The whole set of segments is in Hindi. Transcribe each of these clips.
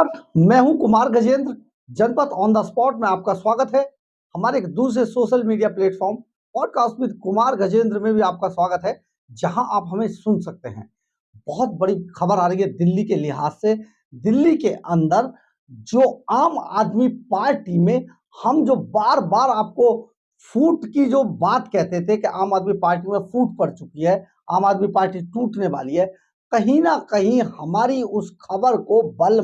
नमस्कार, मैं हूं कुमार गजेंद्र। जनपद ऑन द स्पॉट में आपका स्वागत है। हमारे एक दूसरे social media platform podcast with Kumar Gajendra में भी आपका स्वागत है, जहां आप हमें सुन सकते हैं। बहुत बड़ी खबर आ रही है दिल्ली के लिहाज से। दिल्ली के अंदर जो आम आदमी पार्टी में हम जो बार बार आपको फूट की जो बात कहते थे कि आम आदमी पार्टी में फूट पड़ चुकी है, आम आदमी पार्टी टूटने वाली है, कहीं ना कहीं हमारी उस खबर को बल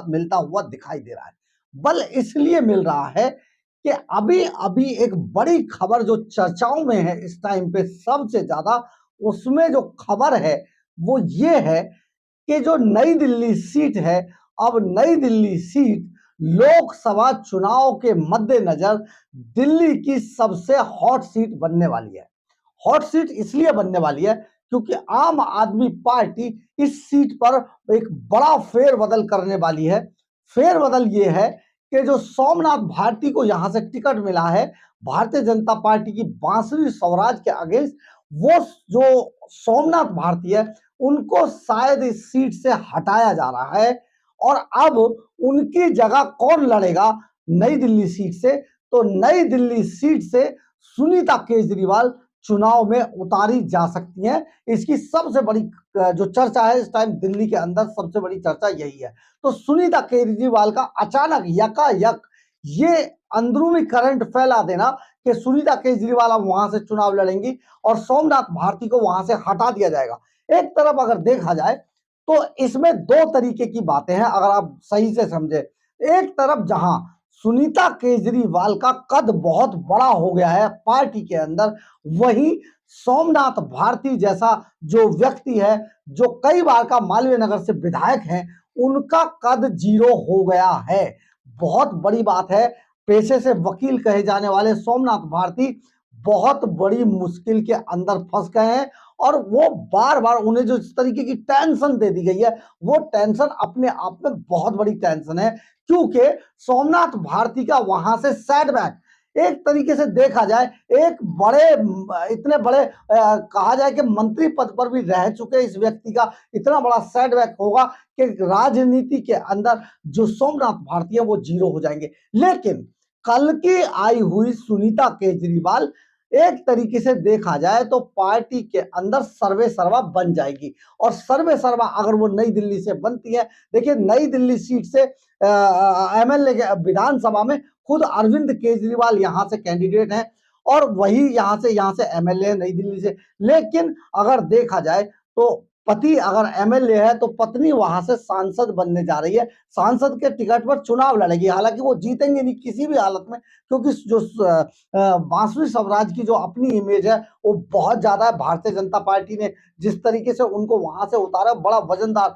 मिलता हुआ दिखाई दे रहा है। बल इसलिए मिल रहा है कि अभी अभी एक बड़ी खबर जो चर्चाओं में है इस टाइम पे सबसे ज्यादा, उसमें जो खबर है वो ये है कि जो नई दिल्ली सीट है, अब नई दिल्ली सीट लोकसभा चुनाव के मद्देनजर दिल्ली की सबसे हॉट सीट बनने वाली है। हॉट सीट इसलिए बनने वाली है क्योंकि आम आदमी पार्टी इस सीट पर एक बड़ा फेरबदल करने वाली है। फेरबदल ये है कि जो सोमनाथ भारती को यहां से टिकट मिला है भारतीय जनता पार्टी की बांसुरी स्वराज के अगेंस्ट, वो जो सोमनाथ भारती है उनको शायद इस सीट से हटाया जा रहा है और अब उनकी जगह कौन लड़ेगा नई दिल्ली सीट से, तो नई दिल्ली सीट से सुनीता केजरीवाल चुनाव में उतारी जा सकती हैं। इसकी सबसे बड़ी जो चर्चा है इस टाइम दिल्ली के अंदर, सबसे बड़ी चर्चा यही है। तो सुनीता केजरीवाल का अचानक यकायक ये अंदरूनी करंट फैला देना कि सुनीता केजरीवाल अब वहां से चुनाव लड़ेंगी और सोमनाथ भारती को वहां से हटा दिया जाएगा। एक तरफ अगर देखा जाए तो इसमें दो तरीके की बातें हैं, अगर आप सही से समझे। एक तरफ जहां सुनीता केजरीवाल का कद बहुत बड़ा हो गया है पार्टी के अंदर, वहीं सोमनाथ भारती जैसा जो व्यक्ति है, जो कई बार का मालवीय नगर से विधायक है, उनका कद जीरो हो गया है। बहुत बड़ी बात है। पेशे से वकील कहे जाने वाले सोमनाथ भारती बहुत बड़ी मुश्किल के अंदर फंस गए हैं और वो बार बार उन्हें जो इस तरीके की टेंशन दे दी गई है, वो टेंशन अपने आप में बहुत बड़ी टेंशन है, क्योंकि सोमनाथ भारती का वहां से सेटबैक एक तरीके से देखा जाए, एक बड़े इतने बड़े कहा जाए कि मंत्री पद पर भी रह चुके इस व्यक्ति का इतना बड़ा सेटबैक होगा कि राजनीति के अंदर जो सोमनाथ भारती है वो जीरो हो जाएंगे। लेकिन कल की आई हुई सुनीता केजरीवाल एक तरीके से देखा जाए तो पार्टी के अंदर सर्वे सर्वा बन जाएगी और सर्वे सर्वा अगर वो नई दिल्ली से बनती है, देखिए नई दिल्ली सीट से एमएलए विधानसभा में खुद अरविंद केजरीवाल यहां से कैंडिडेट हैं और वही यहां से एमएलए नई दिल्ली से। लेकिन अगर देखा जाए तो पति अगर एमएलए है तो पत्नी वहां से सांसद बनने जा रही है, सांसद के टिकट पर चुनाव लड़ेगी। हालांकि वो जीतेंगे नहीं किसी भी हालत में, क्योंकि जो बांसुरी स्वराज की जो अपनी इमेज है वो बहुत ज्यादा है। भारतीय जनता पार्टी ने जिस तरीके से उनको वहां से उतारा, बड़ा वजनदार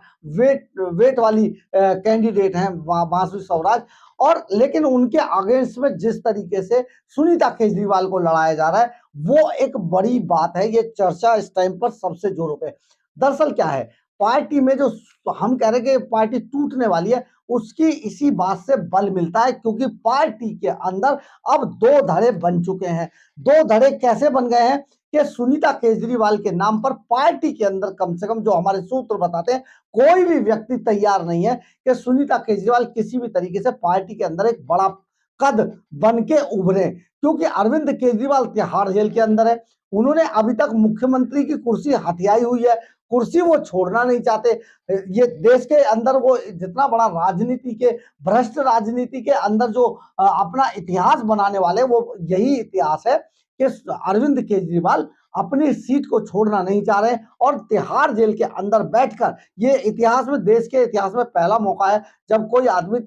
वेट वाली कैंडिडेट है बांसुरी स्वराज, और लेकिन उनके अगेंस्ट में जिस तरीके से सुनीता केजरीवाल को लड़ाया जा रहा है वो एक बड़ी बात है। ये चर्चा इस टाइम पर सबसे जोरों पे। दरअसल क्या है, पार्टी में जो हम कह रहे हैं कि पार्टी टूटने वाली है, उसकी इसी बात से बल मिलता है, क्योंकि पार्टी के अंदर अब दो धड़े बन चुके हैं। दो धड़े कैसे बन गए हैं कि सुनीता केजरीवाल के नाम पर पार्टी के अंदर कम से कम जो हमारे सूत्र बताते हैं, कोई भी व्यक्ति तैयार नहीं है कि सुनीता केजरीवाल किसी भी तरीके से पार्टी के अंदर एक बड़ा कद बन के उभरे, क्योंकि अरविंद केजरीवाल तिहाड़ जेल के अंदर है। उन्होंने अभी तक मुख्यमंत्री की कुर्सी हथियाई हुई है, कुर्सी वो छोड़ना नहीं चाहते। ये देश के अंदर वो जितना बड़ा राजनीति के भ्रष्ट राजनीति के अंदर जो अपना इतिहास बनाने वाले, वो यही इतिहास है कि अरविंद केजरीवाल अपनी सीट को छोड़ना नहीं चाह रहे और तिहाड़ जेल के अंदर बैठकर, ये इतिहास में, देश के इतिहास में पहला मौका है जब कोई आदमी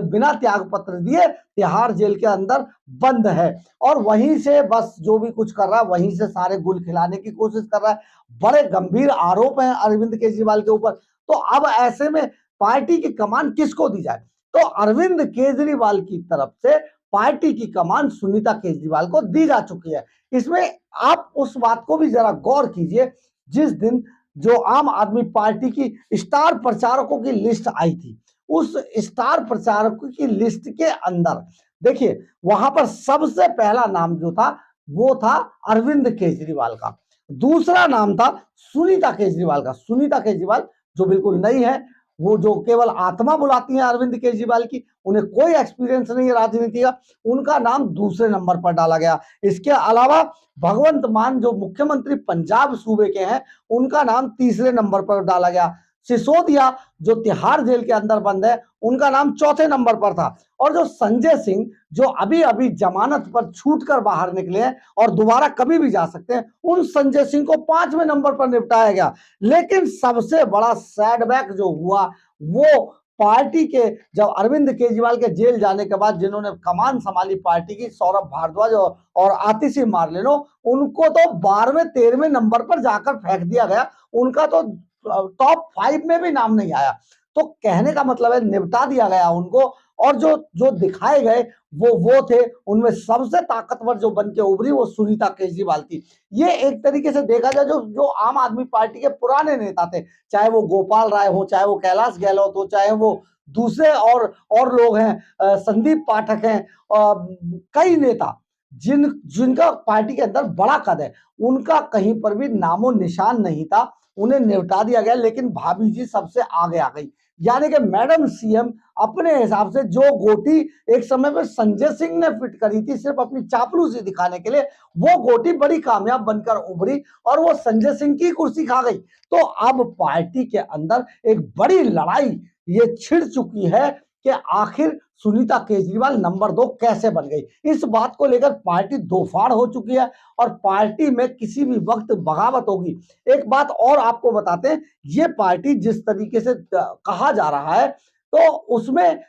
बिना त्याग पत्र दिए तिहाड़ जेल के अंदर बंद है और वहीं से बस जो भी कुछ कर रहा है वहीं से सारे गुल खिलाने की कोशिश कर रहा है। बड़े गंभीर आरोप हैं अरविंद केजरीवाल के ऊपर। तो अब ऐसे में पार्टी की कमान किसको दी जाए, तो अरविंद केजरीवाल की तरफ से पार्टी की कमान सुनीता केजरीवाल को दी जा चुकी है। इसमें आप उस बात को भी जरा गौर कीजिए, जिस दिन जो आम आदमी पार्टी की स्टार प्रचारकों की लिस्ट आई थी, उस स्टार प्रचारकों की लिस्ट के अंदर देखिए वहां पर सबसे पहला नाम जो था वो था अरविंद केजरीवाल का, दूसरा नाम था सुनीता केजरीवाल का। सुनीता केजरीवाल जो बिल्कुल नई है, वो जो केवल आत्मा बुलाती हैं अरविंद केजरीवाल की, उन्हें कोई एक्सपीरियंस नहीं है राजनीति का, उनका नाम दूसरे नंबर पर डाला गया। इसके अलावा भगवंत मान जो मुख्यमंत्री पंजाब सूबे के हैं, उनका नाम तीसरे नंबर पर डाला गया। सिसोदिया जो तिहाड़ जेल के अंदर बंद है, उनका नाम चौथे नंबर पर था। और जो संजय सिंह जो अभी अभी जमानत पर छूटकर बाहर निकले हैं और दोबारा कभी भी जा सकते हैं, उन संजय सिंह को 5वें नंबर पर निपटाया गया। लेकिन सबसे बड़ा सेटबैक जो हुआ वो पार्टी के, जब अरविंद केजरीवाल के जेल जाने के बाद जिन्होंने कमान संभाली पार्टी की, सौरभ भारद्वाज और आतिशी मार्लेनो, उनको तो 12वें 13वें नंबर पर जाकर फेंक दिया गया। उनका तो टॉप 5 में भी नाम नहीं आया। तो कहने का मतलब है निपटा दिया गया उनको। और जो जो दिखाए गए वो थे, उनमें सबसे ताकतवर जो बन के उभरी वो सुनीता केजरीवाल थी। ये एक तरीके से देखा जाए जो जो आम आदमी पार्टी के पुराने नेता थे, चाहे वो गोपाल राय हो, चाहे वो कैलाश गहलोत हो, चाहे वो दूसरे और लोग हैं, संदीप पाठक हैं, कई नेता जिनका पार्टी के अंदर बड़ा कद है, उनका कहीं पर भी नामो निशान नहीं था। उन्हें निपटा दिया गया। लेकिन भाभी जी सबसे आगे आ गई, यानी कि मैडम सीएम अपने हिसाब से जो गोटी एक समय पर संजय सिंह ने फिट करी थी सिर्फ अपनी चापलूसी दिखाने के लिए, वो गोटी बड़ी कामयाब बनकर उभरी और वो संजय सिंह की कुर्सी खा गई। तो अब पार्टी के अंदर एक बड़ी लड़ाई ये छिड़ चुकी है कि आखिर सुनीता केजरीवाल नंबर 2 कैसे बन गई। इस बात को लेकर पार्टी दोफाड़ हो चुकी है और पार्टी में किसी भी वक्त बगावत होगी। एक बात और आपको बताते हैं, ये पार्टी जिस तरीके से कहा जा रहा है, तो उसमें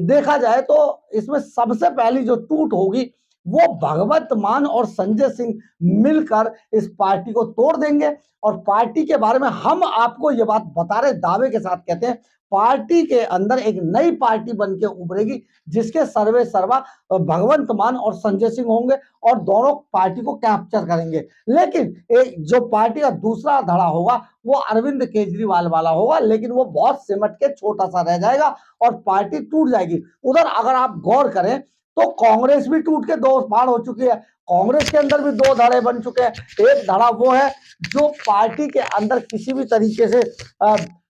देखा जाए तो इसमें सबसे पहली जो टूट होगी वो भगवंत मान और संजय सिंह मिलकर इस पार्टी को तोड़ देंगे। और पार्टी के बारे में हम आपको ये बात बता रहे, दावे के साथ कहते हैं, पार्टी के अंदर एक नई पार्टी बन के उभरेगी जिसके सर्वे सर्वा भगवंत मान और संजय सिंह होंगे और दोनों पार्टी को कैप्चर करेंगे। लेकिन एक जो पार्टी का दूसरा धड़ा होगा वो अरविंद केजरीवाल वाला होगा, लेकिन वो बहुत सिमट के छोटा सा रह जाएगा और पार्टी टूट जाएगी। उधर अगर आप गौर करें तो कांग्रेस भी टूट के दो फाड़ हो चुकी है। कांग्रेस के अंदर भी दो धड़े बन चुके हैं। एक धड़ा वो है जो पार्टी के अंदर किसी भी तरीके से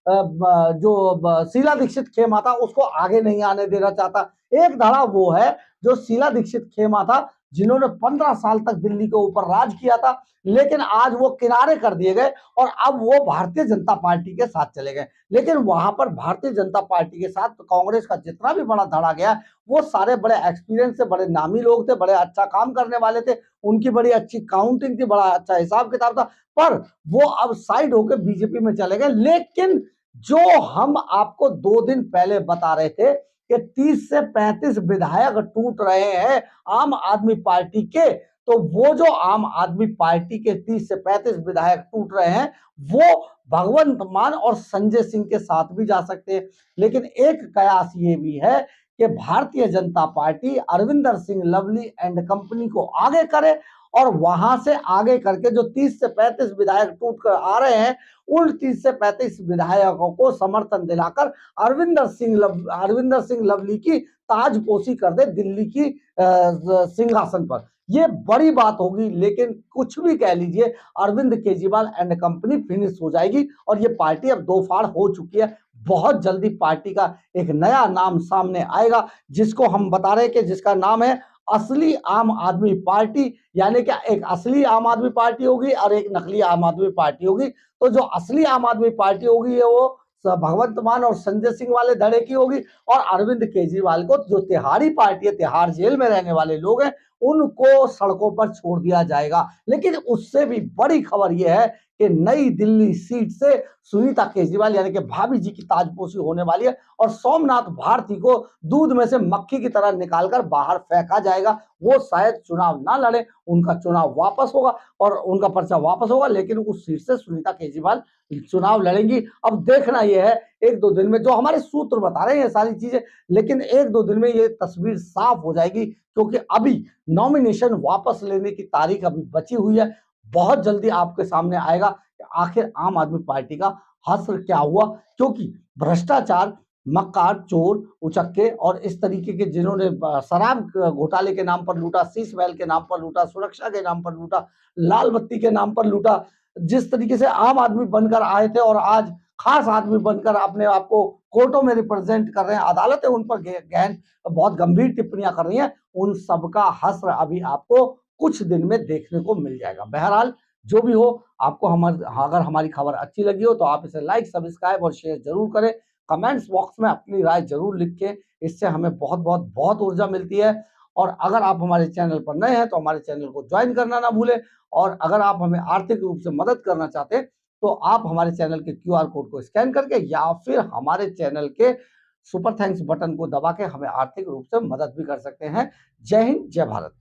जो शीला दीक्षित खेमा था उसको आगे नहीं आने देना चाहता। एक धड़ा वो है जो शीला दीक्षित खेमा था जिन्होंने 15 साल तक दिल्ली के ऊपर राज किया था, लेकिन आज वो किनारे कर दिए गए और अब वो भारतीय जनता पार्टी के साथ चले गए। लेकिन वहां पर भारतीय जनता पार्टी के साथ कांग्रेस का जितना भी बड़ा धड़ा गया, वो सारे बड़े एक्सपीरियंस से, बड़े नामी लोग थे, बड़े अच्छा काम करने वाले थे, उनकी बड़ी अच्छी काउंटिंग थी, बड़ा अच्छा हिसाब किताब था, पर वो अब साइड होकर बीजेपी में चले गए। लेकिन जो हम आपको 2 दिन पहले बता रहे थे कि 30 से 35 विधायक टूट रहे हैं आम आदमी पार्टी के, तो वो जो आम आदमी पार्टी के 30 से 35 विधायक टूट रहे हैं वो भगवंत मान और संजय सिंह के साथ भी जा सकते हैं। लेकिन एक कयास ये भी है कि Bharatiya Janata party Arvinder Singh Lovely and company को आगे करे और वहां से आगे करके जो 30 से 35 विधायक टूट कर आ रहे हैं, उन 30 से 35 विधायकों को समर्थन दिलाकर अरविंदर सिंह लवली की ताजपोशी कर दे दिल्ली की सिंहासन पर। ये बड़ी बात होगी। लेकिन कुछ भी कह लीजिए, Arvind Kejriwal and company finish हो जाएगी और ये पार्टी अब दो फाड़ हो चुकी है। बहुत जल्दी पार्टी का एक नया नाम सामने आएगा जिसको हम बता रहे हैं कि जिसका नाम है असली आम आदमी पार्टी। यानी कि एक असली आम आदमी पार्टी होगी और एक नकली आम आदमी पार्टी होगी। तो जो असली आम आदमी पार्टी होगी है वो भगवंत मान और संजय सिंह वाले धड़े की होगी और अरविंद केजरीवाल को, जो तिहाड़ी पार्टी है, तिहाड़ जेल में रहने वाले लोग हैं, उनको सड़कों पर छोड़ दिया जाएगा। लेकिन उससे भी बड़ी खबर यह है कि नई दिल्ली सीट से सुनीता केजरीवाल यानी कि भाभी जी की ताजपोशी होने वाली है और सोमनाथ भारती को दूध में से मक्खी की तरह निकालकर बाहर फेंका जाएगा। वो शायद चुनाव ना लड़े, उनका चुनाव वापस होगा और उनका पर्चा वापस होगा, लेकिन उस सीट से सुनीता केजरीवाल चुनाव लड़ेंगी। अब देखना यह है, 1-2 दिन में, जो हमारे सूत्र बता रहे हैं ये सारी चीजें, लेकिन 1-2 दिन में ये तस्वीर साफ हो जाएगी क्योंकि अभी नॉमिनेशन वापस लेने की तारीख अभी बची हुई है। बहुत जल्दी आपके सामने आएगा कि आखिर आम आदमी पार्टी का हश्र क्या हुआ, क्योंकि भ्रष्टाचार, मक्कार, चोर, उचक्के और इस तरीके के जिन्होंने शराब घोटाले के नाम पर लूटा, शीश महल के नाम पर लूटा, सुरक्षा के नाम पर लूटा, लाल बत्ती के नाम पर लूटा, जिस तरीके से आम आदमी बनकर आए थे और आज खास आदमी बनकर अपने आप को कोर्टों में रिप्रेजेंट कर रहे हैं, अदालतें उन पर गहन बहुत गंभीर टिप्पणियां कर रही हैं, उन सबका हश्र अभी आपको कुछ दिन में देखने को मिल जाएगा। बहरहाल जो भी हो, आपको अगर हमारी खबर अच्छी लगी हो तो आप इसे लाइक, सब्सक्राइब और शेयर जरूर करें। कमेंट्स बॉक्स में अपनी राय जरूर लिखें, इससे हमें बहुत बहुत बहुत ऊर्जा मिलती है। और अगर आप हमारे चैनल पर नए हैं तो हमारे चैनल को ज्वाइन करना ना भूलें। और अगर आप हमें आर्थिक रूप से मदद करना चाहते हैं तो आप हमारे चैनल के क्यूआर कोड को स्कैन करके या फिर हमारे चैनल के सुपर थैंक्स बटन को दबा के हमें आर्थिक रूप से मदद भी कर सकते हैं। जय हिंद, जय भारत।